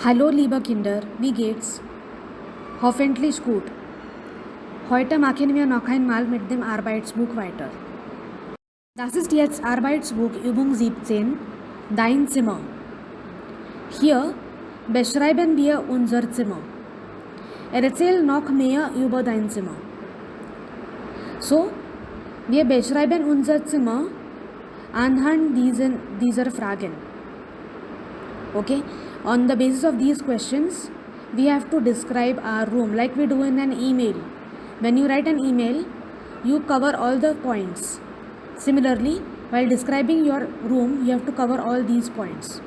Hallo, lieber Kinder, wie geht's? Hoffentlich gut. Heute machen wir noch einmal mit dem Arbeitsbuch weiter. Das ist jetzt Arbeitsbuch Übung 17, Dein Zimmer. Hier beschreiben wir unser Zimmer. Erzähl noch mehr über dein Zimmer. So, wir beschreiben unser Zimmer anhand dieser Fragen. Okay, on the basis of these questions, we have to describe our room like we do in an email. When you write an email, you cover all the points. Similarly, while describing your room, you have to cover all these points.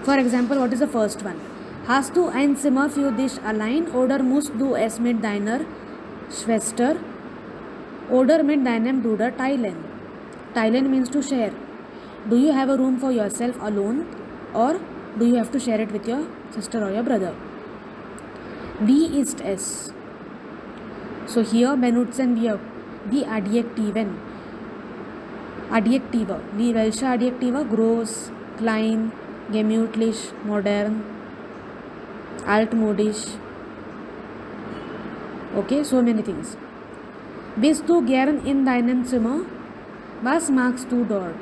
For example, what is the first one? Hast du ein Zimmer für dich allein oder musst du es mit deiner Schwester oder mit deinem Bruder teilen? Teilen means to share. Do you have a room for yourself alone or do you have to share it with your sister or your brother? Wie ist es? So hier benutzen wir die Adjektiven. Adjektive. Wie welche Adjektive? Groß, klein, gemütlich, modern, altmodisch. Okay, so many things. Bist du gern in deinem Zimmer? Was magst du dort?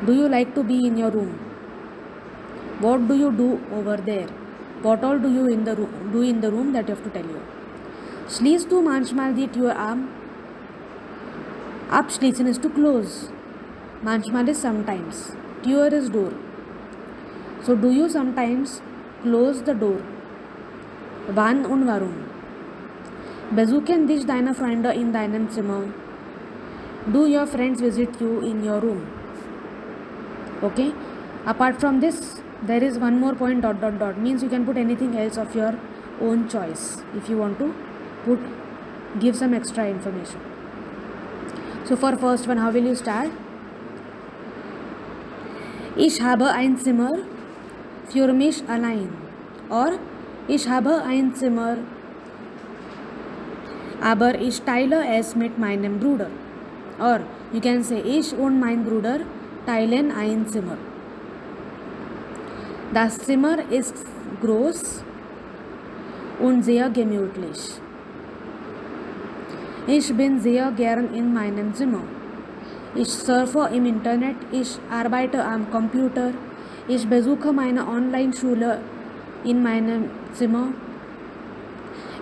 Do you like to be in your room? What do you do over there? What all do you do in the room that you have to tell you? Schließt du manchmal die Tür ab? Abschließen is to close. Manchmal is sometimes. Tür is door. So do you sometimes close the door? Wann und warum? Besuchen dich deine Freunde in deinem Zimmer? Do your friends visit you in your room? Okay. Apart from this, there is one more point dot dot dot means you can put anything else of your own choice if you want to give some extra information. So for first one, how will you start? Ich habe ein Zimmer für mich allein or ich habe ein Zimmer aber ich teile es mit meinem Bruder. Or you can say ich und mein Bruder teilen ein Zimmer. Das Zimmer ist groß und sehr gemütlich. Ich bin sehr gern in meinem Zimmer. Ich surfe im Internet, ich arbeite am Computer, ich besuche meine Online-Schule in meinem Zimmer.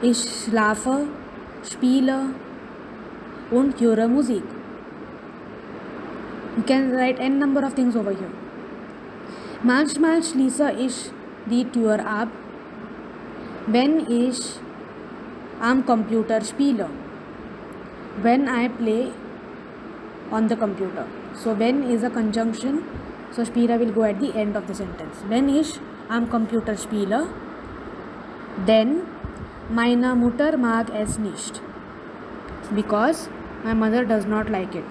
Ich schlafe, spiele und höre Musik. You can write n number of things over here. Manchmal schließe ich die Tür ab, wenn ich am Computer spiele. When I play on the computer. So when is a conjunction. So spiele will go at the end of the sentence. Wenn ich am Computer spiele, then meine Mutter mag es nicht. Because my mother does not like it.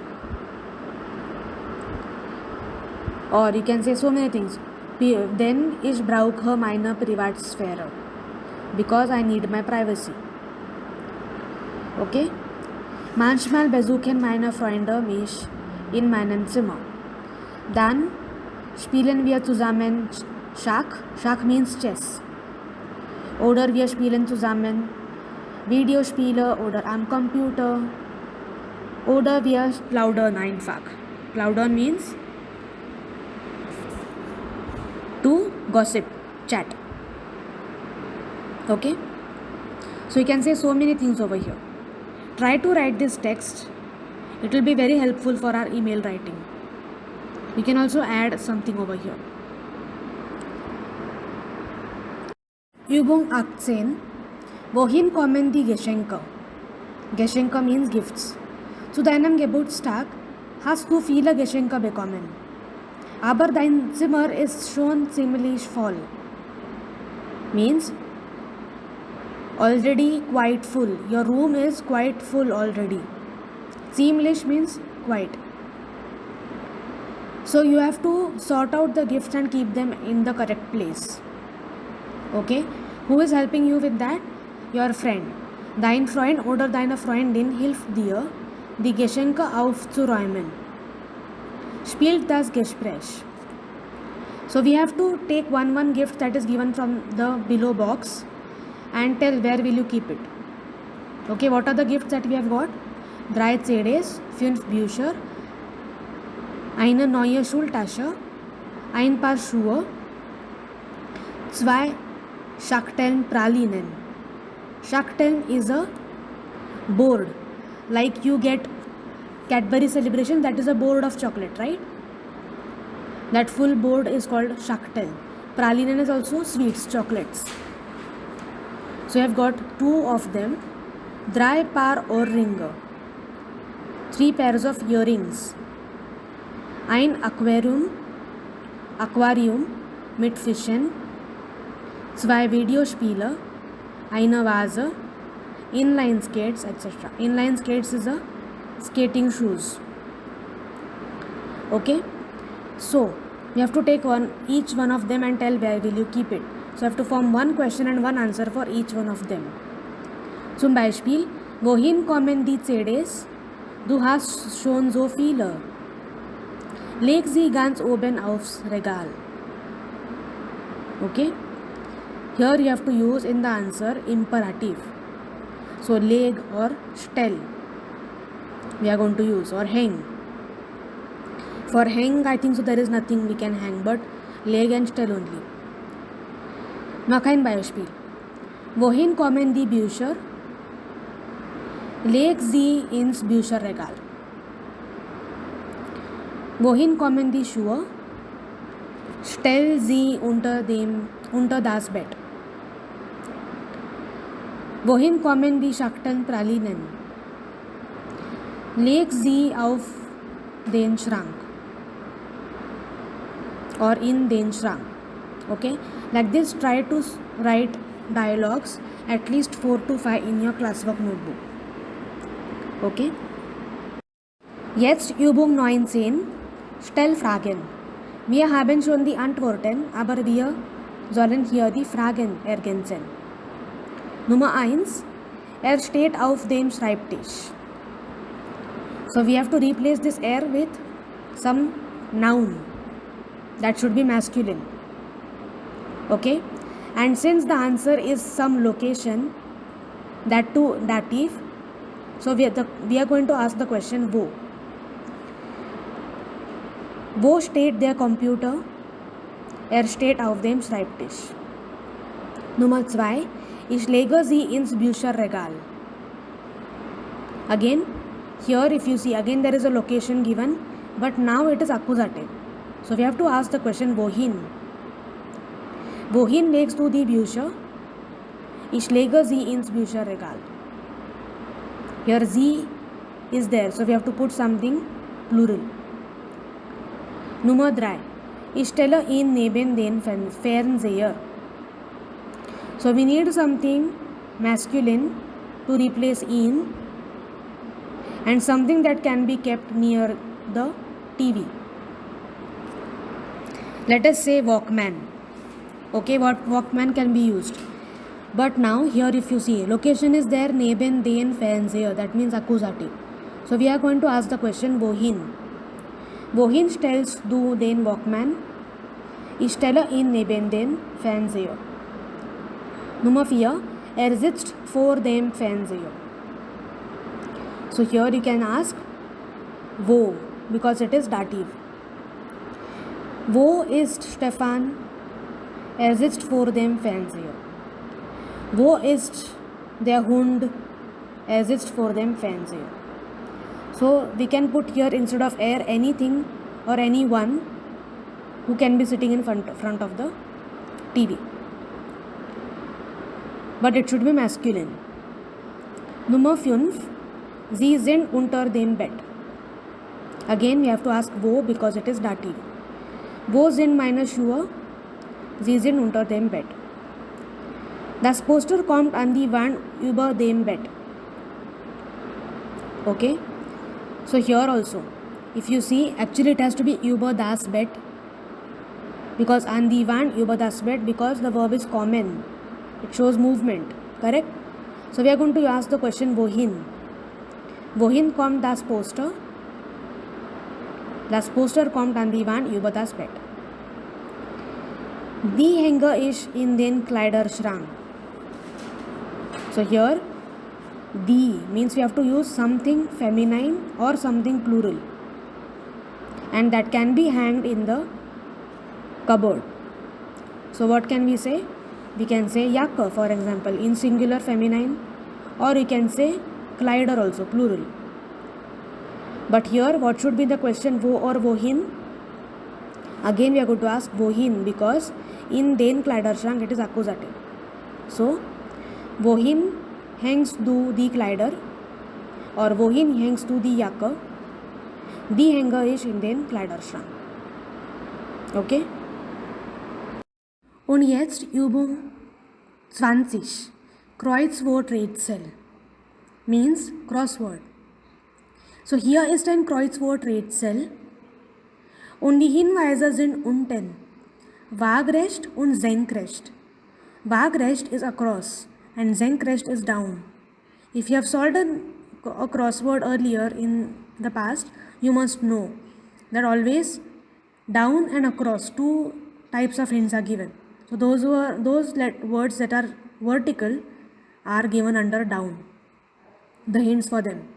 Or you can say so many things. Then ich brauche meine Privatsphäre. Because I need my privacy. Okay? Manchmal besuchen meine Freunde mich in meinem Zimmer. Dann spielen wir zusammen Schach. Schach means chess. Oder wir spielen zusammen Videospiele oder am Computer. Oder wir plaudern einfach. Plaudern means to gossip, chat. Okay? So you can say so many things over here. Try to write this text. It will be very helpful for our email writing. You can also add something over here. Übung 18. Wohin kommen die Geschenke? Geschenke means gifts. Zu deinem Geburtstag hast du viele Geschenke bekommen. Aber dein Zimmer ist schon ziemlich voll. Means already quite full. Your room is quite full already. Ziemlich means quite. So you have to sort out the gifts and keep them in the correct place. Okay? Who is helping you with that? Your friend. Dein Freund oder deine Freundin hilft dir, die Geschenke aufzuräumen. Spielt das Gespräch. So we have to take one gift that is given from the below box and tell where will you keep it. Okay, what are the gifts that we have got? 3 CDs, 5 Bücher, eine neue Schultasche, ein Paar Schuhe, 2 Schachteln Pralinen. Schachteln is a board, like you get Cadbury celebration, that is a board of chocolate, right? That full board is called Schachtel. Pralinen is also sweets, chocolates. So you have got 2 of them. 3 Paar Ohrringe, 3 pairs of earrings, ein Aquarium mit Fischen, 2 Videospiele, eine Vase, inline skates, etc. Inline skates is a skating shoes. Okay, so you have to take each one of them and tell where will you keep it. So you have to form one question and one answer for each one of them. Zum Beispiel, wohin kommen die CDs? Du hast schon so viele. Leg sie ganz oben aufs Regal. Okay? Here you have to use in the answer imperative. So leg or stell we are going to use, or hang. For hang, I think so there is nothing we can hang, but leg and stell only. Noch ein Beispiel. Wohin kommen die Bücher? Leg sie ins Bücherregal. Wohin kommen die Schuhe? Stell sie unter das Bett. Wohin kommen die Schachteln Pralinen? Leg sie auf den Schrank or in den Schrank. Okay, like this, try to write dialogues at least 4 to 5 in your classwork notebook. Okay. Jetzt Übung 19. Stell Fragen. Wir haben schon die Antworten, aber wir sollen hier die Fragen ergänzen. Nummer 1. Er steht auf dem Schreibtisch. So we have to replace this er with some noun that should be masculine. Okay. And since the answer is some location, that too dative, so we are going to ask the question wo. Wo steht der Computer? Er steht auf dem Schreibtisch. Nummer 2. Ich lege sie ins Bücherregal. Again, here if you see, again there is a location given, but now it is accusative. So we have to ask the question wohin. Wohin legst du die Bücher? Ich lege sie ins Bücherregal. Here sie is there, so we have to put something plural. Nummer 3. Ich stelle ihn neben den Fernseher. So we need something masculine to replace ihn and something that can be kept near the TV. Let us say Walkman. Okay, what Walkman can be used. But now here if you see, location is there neben den Fernseher, that means accusative. So we are going to ask the question wohin. Wohin stellst du den Walkman? Ich stelle ihn neben den Fernseher. Nummer 4. Er sitzt vor dem Fernseher. So here you can ask wo, because it is dative. Wo ist Stefan? Er sitzt vor dem Fernseher. Wo ist der Hund? Er sitzt vor dem Fernseher. So we can put here instead of er anything or anyone who can be sitting in front of the TV. But it should be masculine. Nummer 5. Sie sind unter dem Bett. Again we have to ask wo because it is dative. Wo sind meine Schuhe? Sie sind unter dem Bett. Das Poster kommt an die Wand über dem Bett. Okay. So here also, if you see, actually it has to be über das Bett, because an die Wand über das Bett, because the verb is common. It shows movement, correct? So we are going to ask the question wohin. Wohin kommt das Poster? Das Poster kommt an die Wand über das Bett. Die hänge ich in den Kleiderschrank. So here die means we have to use something feminine or something plural, and that can be hanged in the cupboard. So what can we say? We can say Jacke, for example, in singular feminine, or you can say Kleider also, plural. But here what should be the question, wo or wohin? Again we are going to ask wohin, because in den Kleiderschrank it is accusative. So wohin hangs du die Kleider, or wohin hangs du die Jacke? Die hänge ich in den Kleiderschrank. Okay? Und jetzt Übung 20. Kreuzworträtsel means crossword. So hier ist ein Kreuzworträtsel und die Hinweise sind unten. Waagrecht und senkrecht. Waagrecht is across and senkrecht is down. If you have solved a crossword earlier in the past, you must know that always down and across, two types of hints are given. So those words that are vertical are given under down, the hints for them,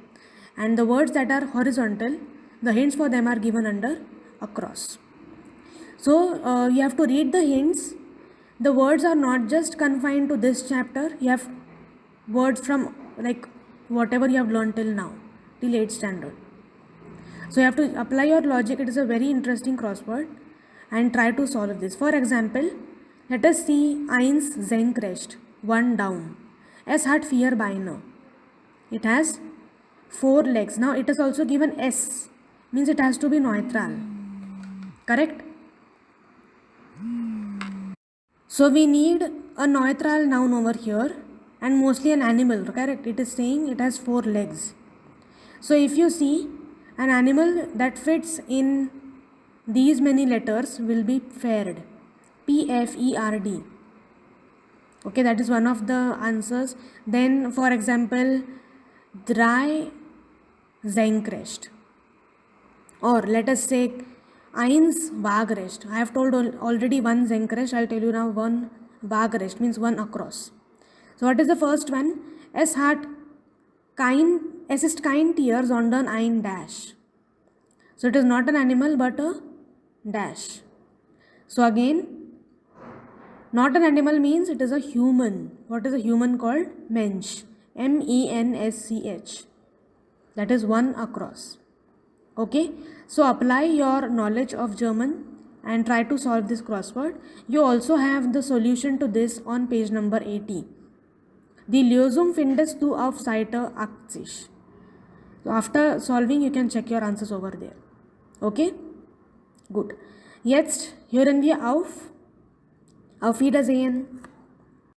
and the words that are horizontal, the hints for them are given under across. So you have to read the hints. The words are not just confined to this chapter. You have words from like whatever you have learned till now, till 8th standard. So you have to apply your logic. It is a very interesting crossword, and try to solve this. For example, let us see eins senkrecht, one down. Es hat vier Beine. It has 4 legs. Now it is also given S, means it has to be neutral. Correct? So we need a neutral noun over here, and mostly an animal. Correct? It is saying it has 4 legs. So if you see, an animal that fits in these many letters will be pferd. P-F-E-R-D. Okay, that is one of the answers. Then for example, drei senkrecht, or let us say eins waagrecht. I have told already one senkrecht. I'll tell you now one waagrecht, means one across. So what is the first one? Es ist kein Tier, sondern ein dash. So it is not an animal but a dash. So again, not an animal means it is a human. What is a human called? Mensch. M-E-N-S-C-H. That is one across. Okay. So apply your knowledge of German and try to solve this crossword. You also have the solution to this on page number 80. Die Lösung findest du auf Seite 80. So after solving, you can check your answers over there. Okay? Gut. Jetzt hören wir auf. Auf Wiedersehen.